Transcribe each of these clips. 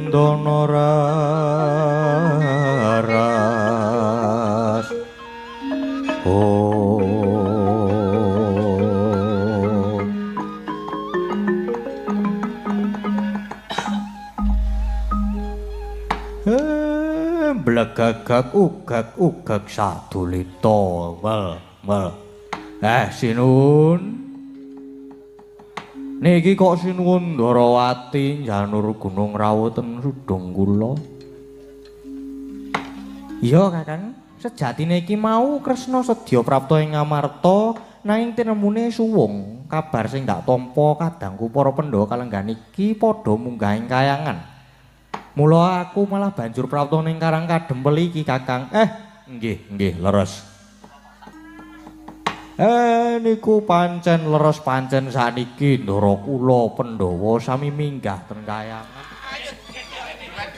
Wendana raras blegagak ugag sadulita wel Sinun niki kok Sinuwun Ndarawati janur Gunung Rawuh sudung kula iya Kakang sejatine iki mau Kresna sedya prapta ing Ngamarta nanging tinemune suwung kabar sing dak tampa kadangku para Pandhawa kalenggan iki padha munggah ing kayangan mula aku malah banjur prapta ning Karang Kadempel iki Kakang nggih leres niku pancen leres pancen saniki ndara kula Pandhawa sami minggah ten kayangan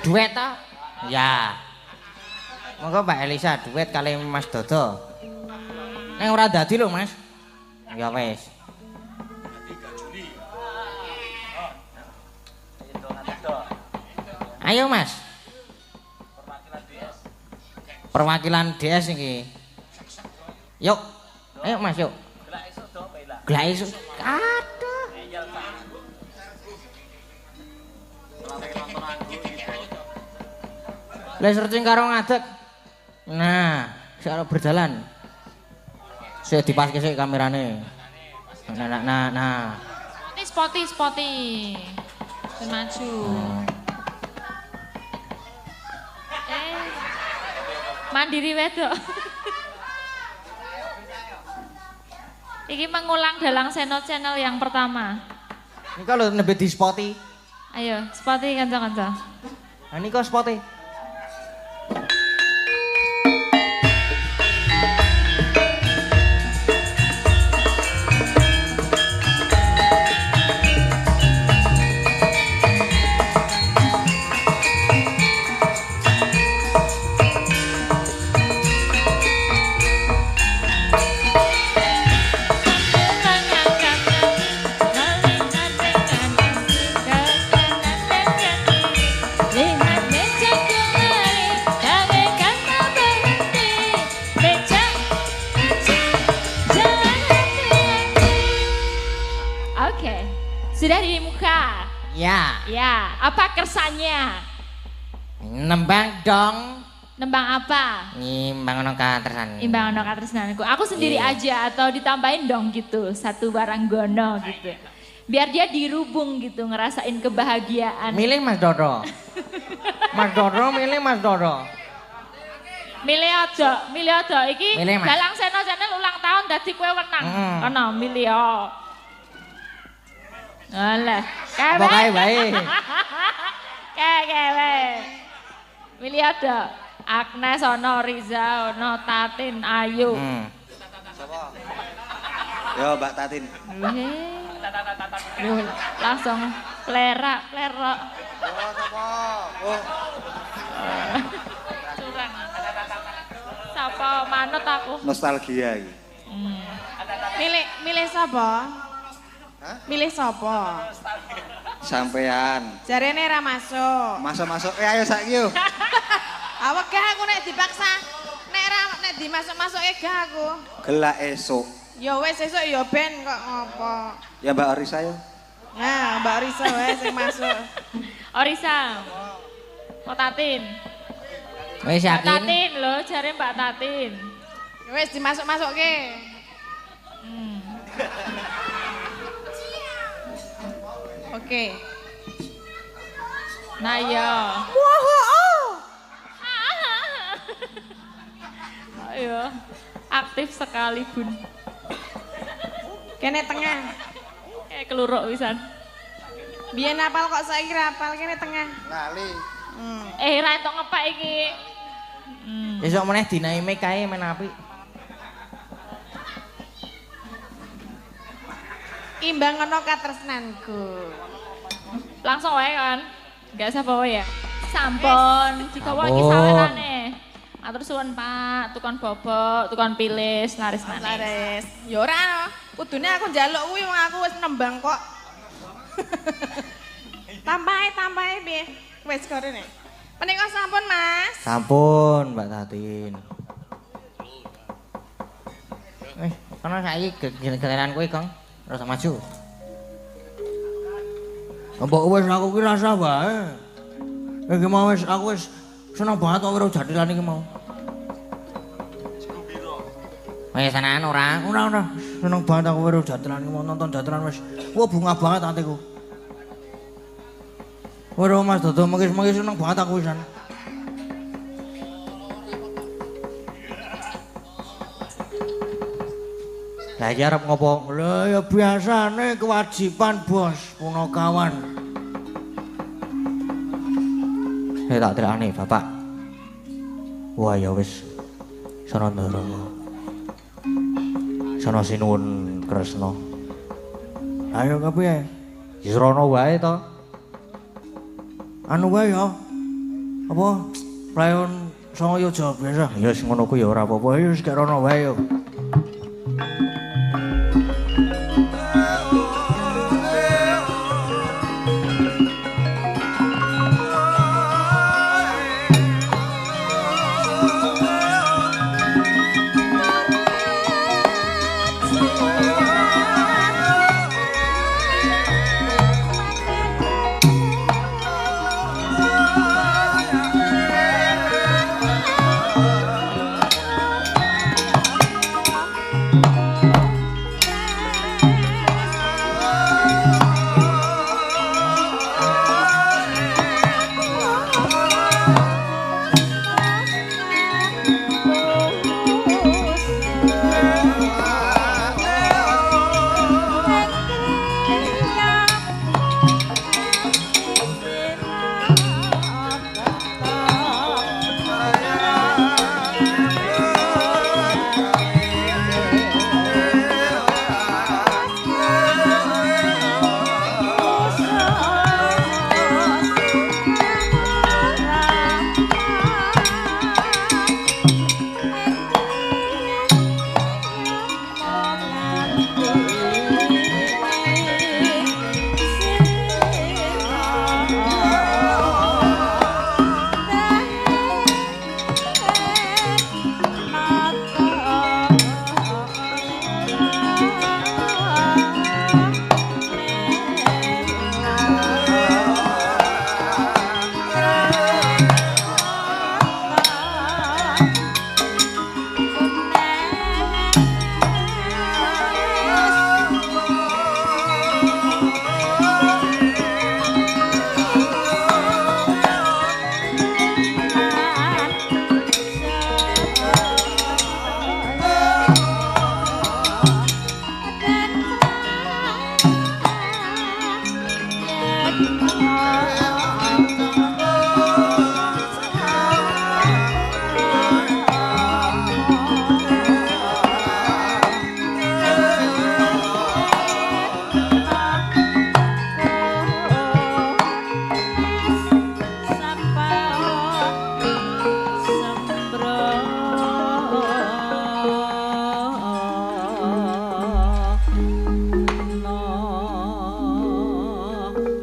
duet ta ya monggo Mbak Elisa duet kali Mas Dodo neng ora dadi lho Mas ya wis ayo Mas perwakilan DS iki yuk ayo Mas yuk gelak esuk aduh les searching karo ngadeg nah saya berjalan saya dipaske sik kamerane nah spoti dan maju mandiri wedok iki mengulang dalang Seno Channel yang pertama ini kalau nebet di spoti ayo spoti kanca-kanca nah ini kok spoti Ya, apa kersanya? Nembang dong. Nembang apa? Nimbang ono katresnan. Imbang ono katresnanku. Aku sendiri aja atau ditambahin dong gitu, satu barang gono gitu. Biar dia dirubung gitu, ngerasain kebahagiaan. Milih Mas Dodo. Mas Dodo milih Mas Dodo. Milih aja. Iki dalang Seno Channel ulang tahun dadi kowe wenang. Ono milih yo. Alah, kae wae. Kae. Milih ada Agnes, ono Riza, ono Tatin, Ayu. Sapa? Yo Mbak Tatin. Langsung plerak. Oh, sapa? Oh. Curang. Sapa manut aku? Nostalgia iki. Milih sapa? Hah? Milih sapa? Sampean. Jarene ra masuk. Masuk. Ayo saiki yo. Awak gah aku nek dipaksa. Nek dimasuk-masuke gah aku. Gelak esuk. Ya wis esuk ya ben kok ngopo. Ya Mbak Orisa yo. Nah, Mbak Risa wae sing masuk. Orisa. Mbak Tatin. Wis yakin? Mbak Tatin lho, jare Mbak Tatin. Ya wis dimasuk-masuke. Oke. Nah ya. Ayo. Aktif sekali Bun. Kene tengah. Kayak keluruk pisan. Biyen apal kok saiki ra apal kene tengah. Lali. Ra entuk ngepek iki. Besok meneh dinaime kae men apik. Imbang ana katresnanku. Langsung wae kan. Enggak sapa wae ya. Sampun, dikawa iki sawerane. Matur suwun Pak, tukon bobok, tukon pilis, laris-laris. Laris. Ya ora, kudune aku njaluk kuwi wong aku wis nembang kok. Tambahe piye? Wis gorene. Menika sampun, Mas. Sampun, Mbak Tatin. Kono saiki giliran kowe, Kang. Rasa maju. Mbok wis aku ki rasa wae. Iki mau wis aku wis seneng banget kok karo jadilan iki mau. Wis tenan ora? Ora. Seneng banget aku karo jadilan iki mau nonton jadilan wis. Wah bunga banget atiku. Ora Mas Dodo mengis-mengis seneng banget aku wisan. Lah iki arep ngopo? Lah ya biasane kewajiban bos, punakawan. Tak terakane, Bapak. Wah ya wis. Sono ndara. Sono sinuwun Kresna. Ayo kepiye? Wis rono wae to. Anu wae ya. Apa? Playon songo yo jawab biasa. Ya wis ngono ku ya ora apa-apa. Ya wis gak rono wae yo.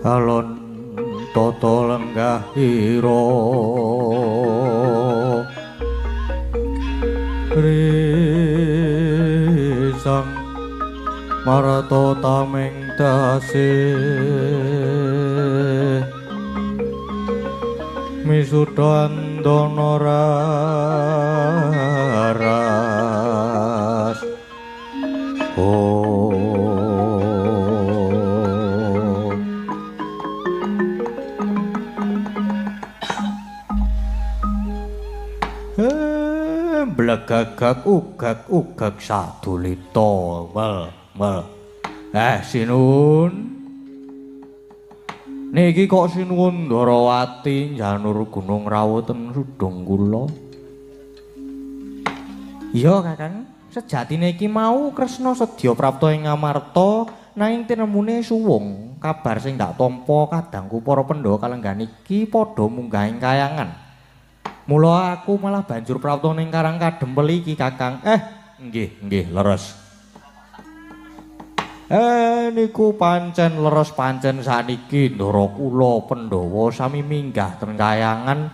Alon toto lenggah ira risang marata tameng tasih misuda andana raras blegagag ugag sadulita wel Sinun niki kok sinuwun Ndarawati janur Gunung Rawuten sudung kula. Iya Kakang, sejatine iki mau Kresna sedya prapta ing Ngamarta nanging tinemune suwung kabar sing ndak tampa kadangku para Pandhawa kalenggan iki padha munggah ing kayangan. Mula aku malah banjur prapta ning Karang Kadempel iki Kakang. Nggih leres. Niku pancen leres pancen saniki ndara kula Pandhawa sami minggah ten kayangan.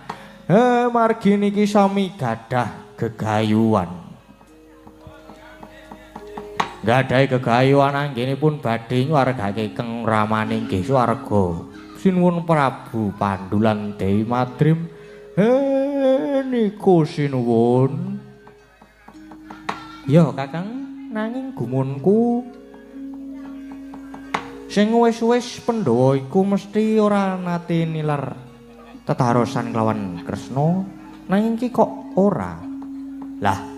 Margi niki sami gadah gegayuhan. Gadahi gegayuhan anggenipun badhe nyuwargake keng ramane nggih swarga. Sinuwun Prabu Pandulan Dewi Madrim. Niku sinuwun. Ya Kakang, nanging gumunku sing wis-wis Pandhawa iku mesti ora nate nilar tetarosan kelawan Kresna, nanging ki kok ora. Lah.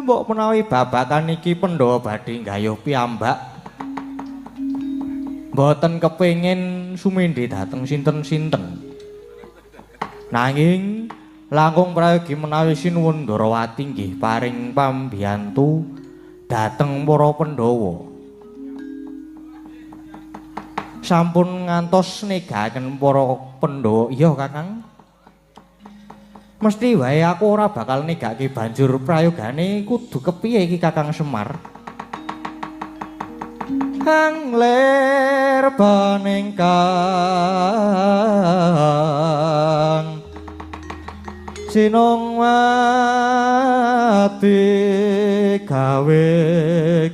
Mbok menawi babakan iki Pandhawa badhe nggayuh piyambak. Mboten kepengin sumendhe dhateng sinten-sinten. Nanging langkung prayogi menawi sinuwun Ndarawati nggih paring pambiyantu dhateng para Pandhawa. Sampun ngantos negaken para Pandhawa. Iya Kakang. Mesti wae aku ora bakal negake banjur prayogane kudu kepiye iki Kakang Semar. Angler paningkang sinong mati gawe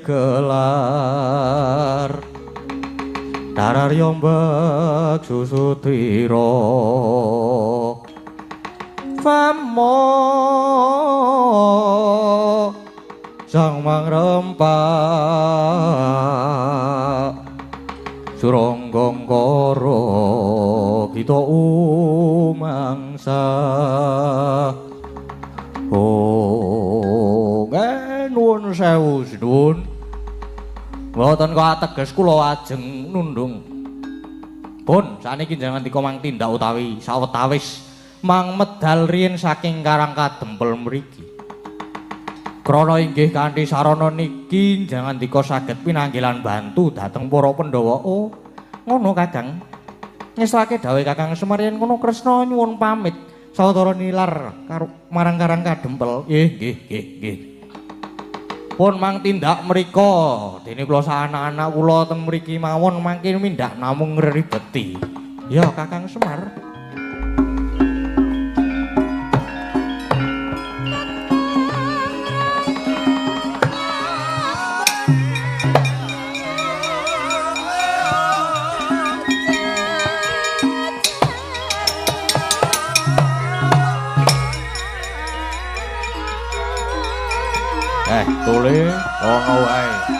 gelar darar yombak susutira famo sang mangrempak suronggongkara kita umangsa nuwun sewu sinuwun. Mboten kok ateges kula ajeng nundung. Pun saniki jangan dikomang tindak utawi sawetawis mang medal riyin saking Karang Kadempel mriki. Krana inggih kanthi sarana niki jangan dika saged pinanggilan bantu dhateng para Pandhawa. Oh, ngono Kakang. Ngeslake dawuh Kakang Semar yen ngono Kresna nyuwun pamit sawetara nilar karo marang Karang Kadempel. Nggih. Pun mang tindak mrika dene kula sanak-anak kula teng mriki mawon mangke mindak namung ngribeti. Ya Kakang Semar. Tole ono wae.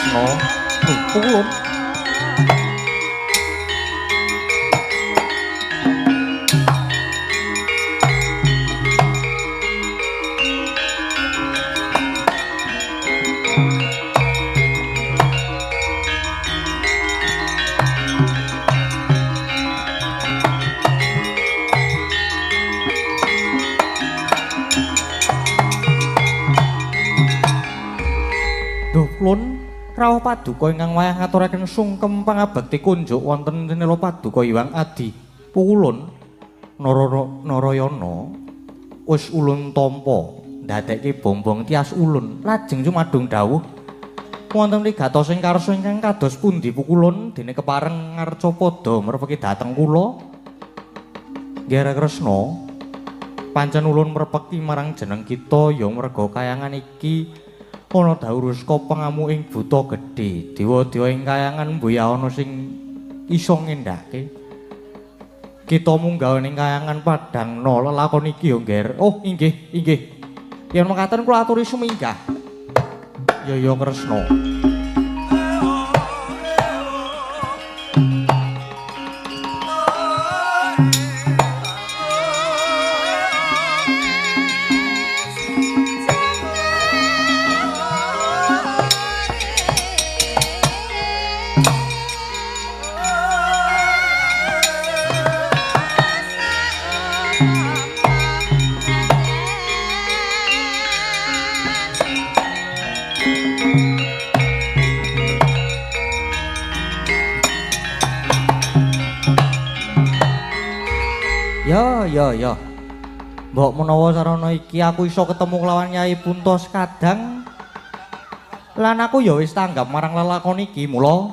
Pulun. Duh, Pulun. Rawuh paduka ingkang wayah ngaturaken sungkem pangabekti kunjuk wonten Nela Paduka Hyang Adi Pulun Narayana wis ulun tampa ndadekke bombong tias ulun lajeng cumadung dawuh wonten wigatos ing karsa ingkang kados pundi Pukulun dene kepareng ngarca padha merpeki dhateng kula Nggih Kresna pancen ulun merpeki marang jeneng kita ya merga kayangan iki ana daurus kok pengamu ing buta gedhe dewa-dewa ing kayangan mbuya ana sing iso ngendhake kita munggah ning kayangan padangna lelakon iki yo ngger oh inggih yen mekaten kula aturi sumingkah ya Kresna Ya. Mbok menawa sarana iki aku iso ketemu kelawan Nyai Puntos kadang lan aku ya wis tanggap marang lelakon iki mula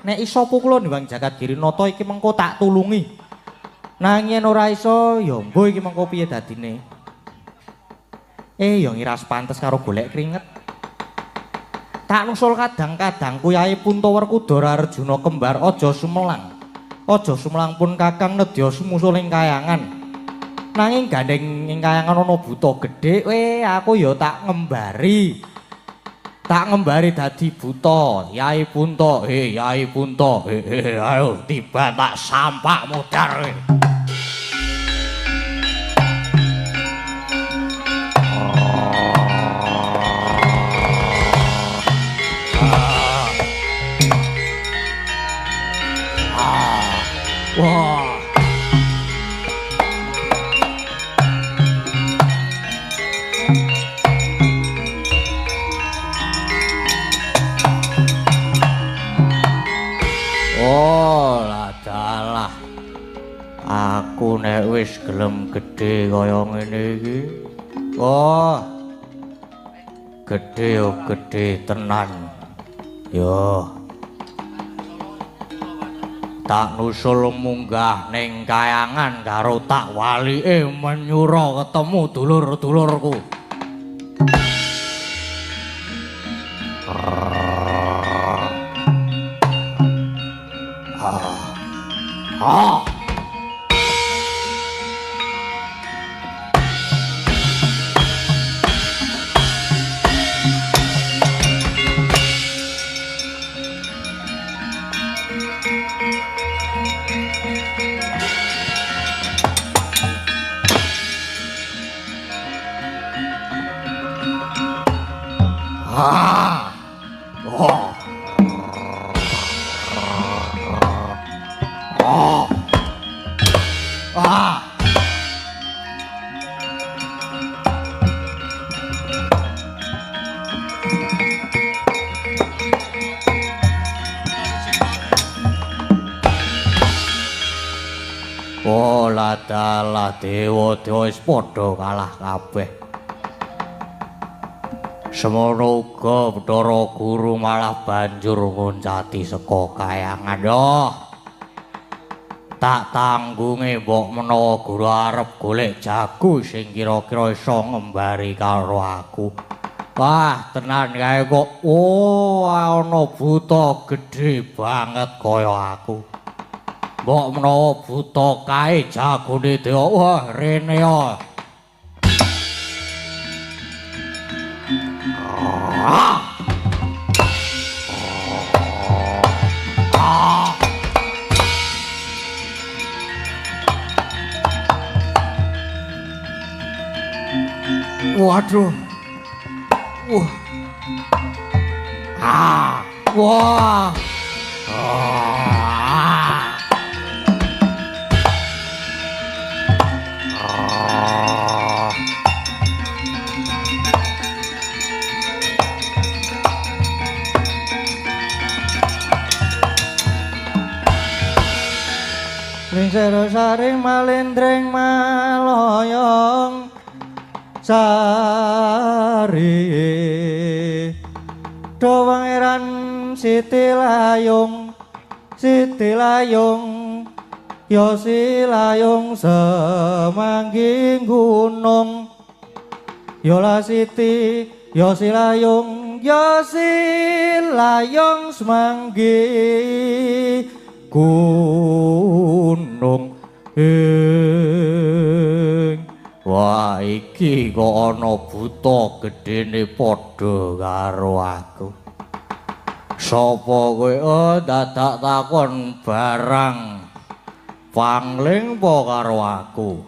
nek iso kula niwang jagat Girinata iki mengko tak tulungi. Nanging yen ora iso ya mbuh iki mengko piye dadine. Ya ngiras pantes karo golek kringet. Tak nusul kadang-kadangku Nyai Puntawerkuda Arjuna kembar aja sumelang. Aja sumelang pun Kakang nedya sumusul ing kayangan. Nanging gandeng ing kayangan ana buta gedhe, aku ya tak ngembari. Tak ngembari dadi buta, Yai Punta. Yai Punta. Ayo tiba tak sampak modar. Wah. Aku nek wis gelem gedhe kaya ngene iki. Oh. Gedhe yo gedhe tenan. Yo. Tak nusul munggah ning kayangan karo tak walike menyura ketemu dulur-dulurku. Dalah dewa-dewa wis padha kalah kabeh. Semono uga Bathara Guru malah banjur ngoncati saka kayangan. Yo. Tak tanggunge mbok menawa guru arep golek jago sing kira-kira iso ngembari karo aku. Wah, tenan kae kok. Oh, ana buta gedhe banget kaya aku. Mbok menawa buta kae jagone dewa. Wah, rene yo. Waduh. Wah. Lingsara saring malendreng maloyong sari do pangeran Siti Layung ya silayung semangging gunung ya la Siti ya silayung silayong semanggi gunung wah iki kok ana buta gedene padha karo aku. Sapa kowe dadak takon barang pangling po karo aku.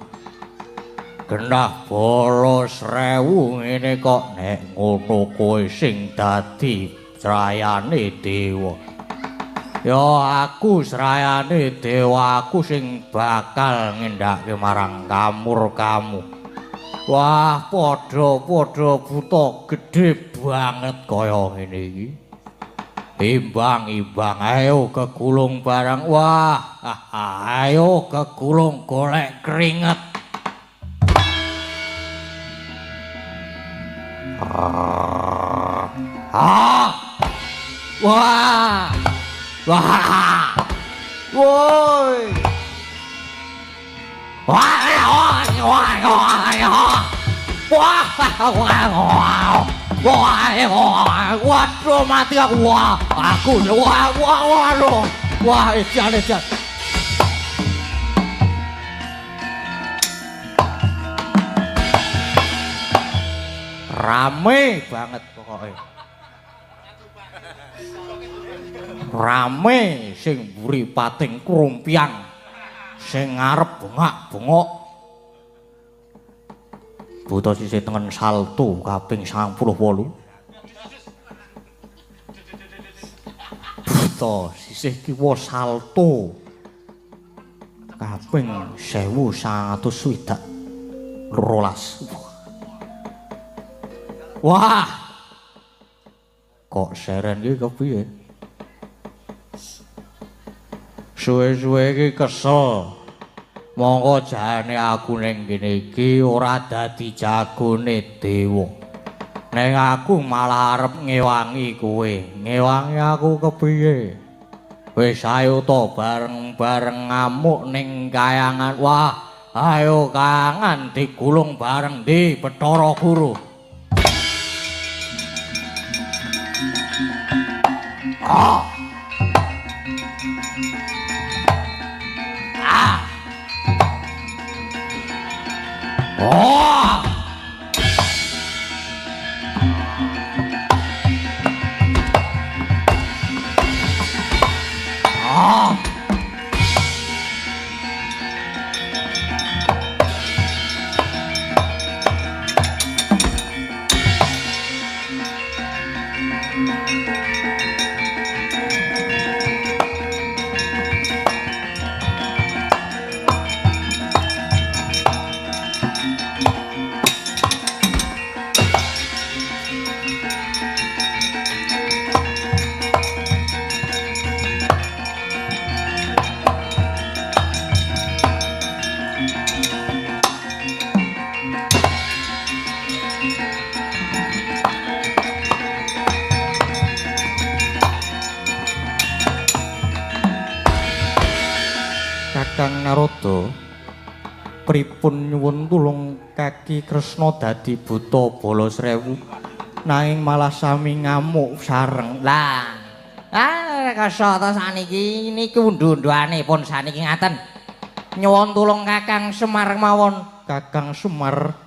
Genah bolos 1000 ngene kok nek ngono kowe sing dadi srayane dewa. Ya aku srayane dewa, aku sing bakal ngendhake marang kamur kamu. Wah, padha-padha buta gedhe banget kaya ngene iki. Imbang-imbang, ayo kegulung barang. Wah, ayo kegulung golek keringet. Wah. Wah. Woi. Waduh mati aku. Aku waduh. Wah, ejan. Rame banget pokoknya. Rame sing mburi pating krumpiang, sing ngarep bengak-bengok. Buta sisih tengen salto kaping 98. Buta sisih kiwa salto kaping 1912. Wah, kok seren iki kepiye? Suwe-suwe iki kesel. Monggo jane aku ning kene iki ora dadi jagone dewa. Ning aku malah arep ngewangi kowe. Ngewangi aku kepiye? Wis ayo to bareng-bareng ngamuk ning kayangan. Wah, ayo kangen digulung bareng di Bathara Guru. Oh. Oh. Oh. Kakang Narada pripun nyuwun tulung kaki Kresna dadi buta bala 1000 nanging malah sami ngamuk sareng. Lah, kasata saniki niku undu-unduanipun saniki ngaten. Nyuwun tulung Kakang Semar mawon. Kakang Semar.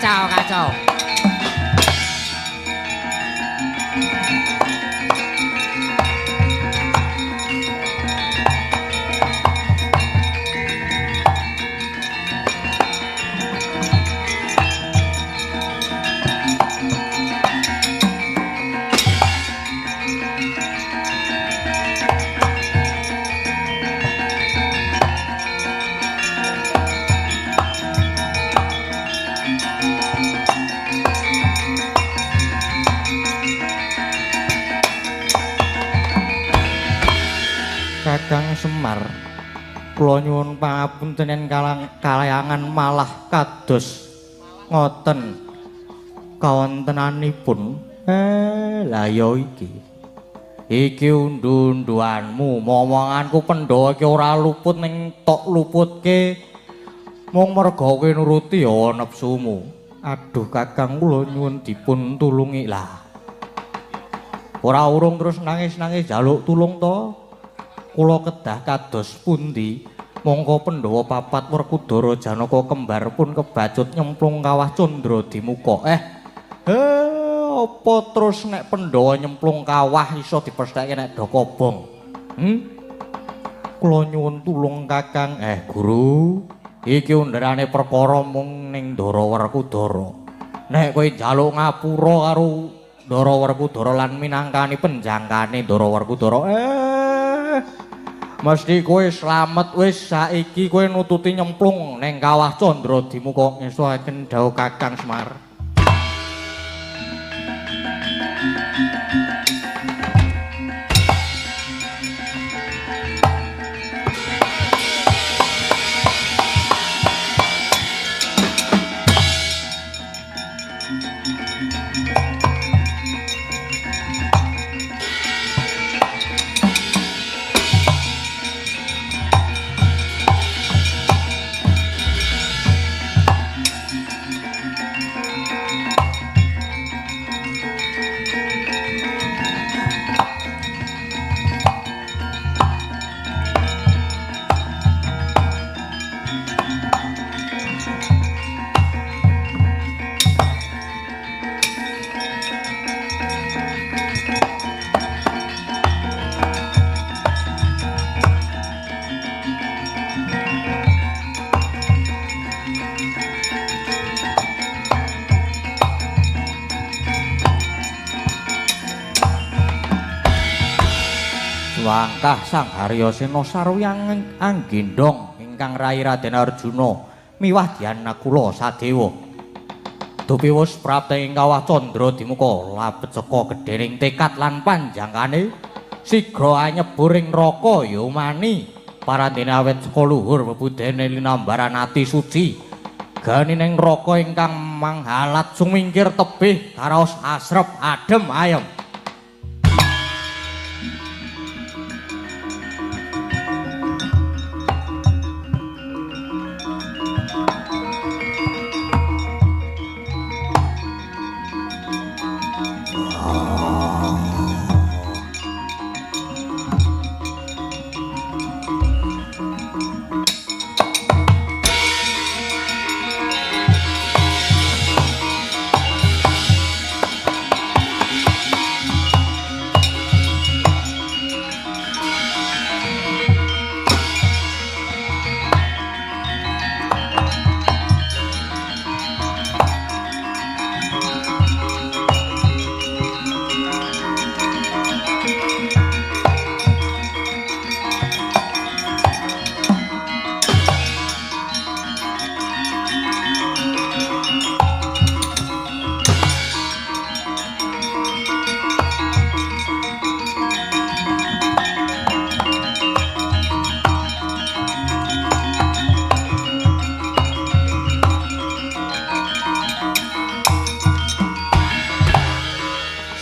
Kacau. Kakang Semar, kula nyuwun pangapunten kalayangan malah kados ngoten kawontenanipun. Lah ya iki. Iki undu-unduanmu, momonganku Pandhawa iki ora luput ning tok luputke mung merga kowe nuruti hawa nepsumu. Aduh Kakang kula nyuwun dipun tulungi lah. Ora urung terus nangis-nangis jaluk tulung to. Kula kedah kados pundi? Mongko Pandhawa papat Werkudara Janaka kembar pun kebacut nyemplung kawah Candra Dimuka. Apa terus nek Pandhawa nyemplung kawah iso dipestheke nek Dakabong? Kula nyuwun tulung Kakang. Guru, iki underane perkara mung ning Ndara Werkudara. Nek kowe njaluk ngapura karo Ndara Werkudara lan minangkani penjangkane Ndara Werkudara, mesti kowe slamet wis saiki kowe nututi nyemplung ning kawah Candra Dimuka. Ngesuaken dawuh Kakang Semar. Wangkah Sang Haryasena sarwiyang anggendhong ingkang rai Raden Arjuna miwah Dyanakula Sadewa. Dupiwus prapta ing kawah Candra Dimuka labet saka gedhening tekad lan panjangkane sigra anyebur ing neraka Yomani parandene awet saka luhur bebudene linambaran ati suci gani ning neraka ingkang manghalat sumingkir tebih karaos asrep adem ayem.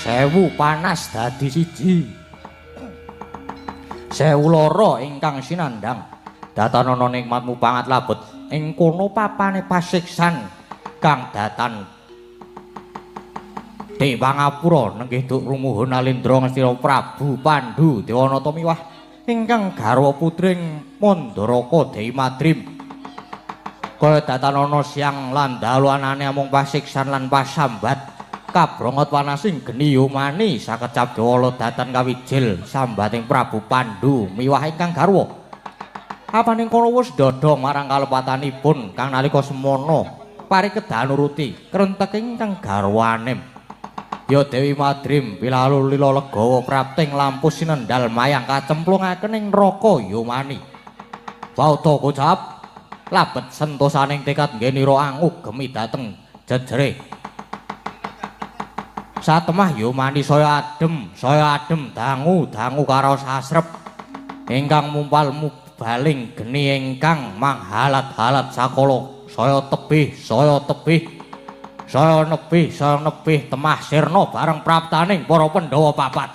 Sewu panas dadi siji, sewu lara ingkang sinandang. Datanana nikmatmu pangat labet ing kono papane pasiksan kang datan Dewangapura nenggih duk rumuhun Alendra Ngastina Prabu Pandhu Dewanata miwah ingkang garwa putring Mandaraka Dewi Madrim. Kaya datanana siang lan dalu anane amung pasiksan lan pasambat kabrongot panasing geni Yomani sakecap Dewala datan kawijil sambating Prabu Pandhu miwah ingkang garwa. Apaning kono wis dodong marang kalepatanipun kang nalika semana parikedan nuruti krentek ingkang garwanem. Ya Dewi Madrim pilalu lila legawa prapting lampu sinendal mayang kacemplungaken ing neraka Yomani. Bauta kocap labet sentosaning tekad nggenira angugemi dhateng jejere. Satemah Yomani saya adem dangu karaos asrep ingkang mumpal mubaling geni ingkang manghalat-halat sakala saya nebih temah sirna bareng praptaning para Pandhawa papat.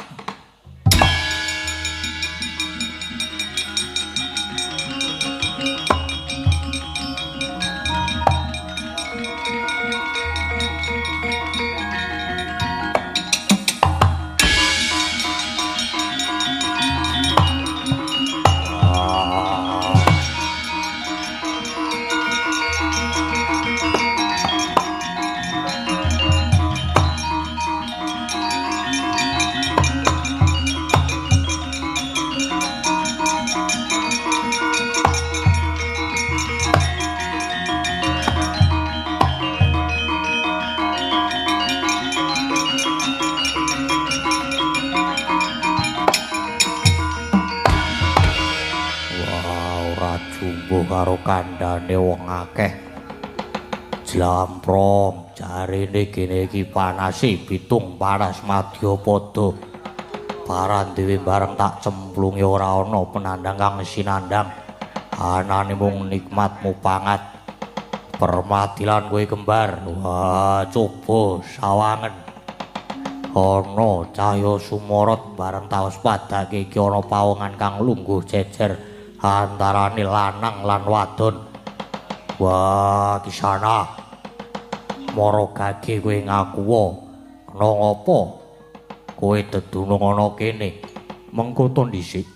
karo kandhane wong akeh. Jlamprong jarine kene iki panase pitung panas Madyapada. Paran dhewe bareng tak cemplungi ora ana penandang kang sinandang. Anane mung nikmatmu pangat. Permatilan kowe kembar. Wah, coba sawangen. Ana cahya sumorot bareng taos padake iki ana pawongan kang lungguh jejer antarane lanang lan wadon. Wah, kisana. Mara gage kowe ngakuwa. Kena ngapa? Kowe dedunung ana kene. Mengko to dhisik.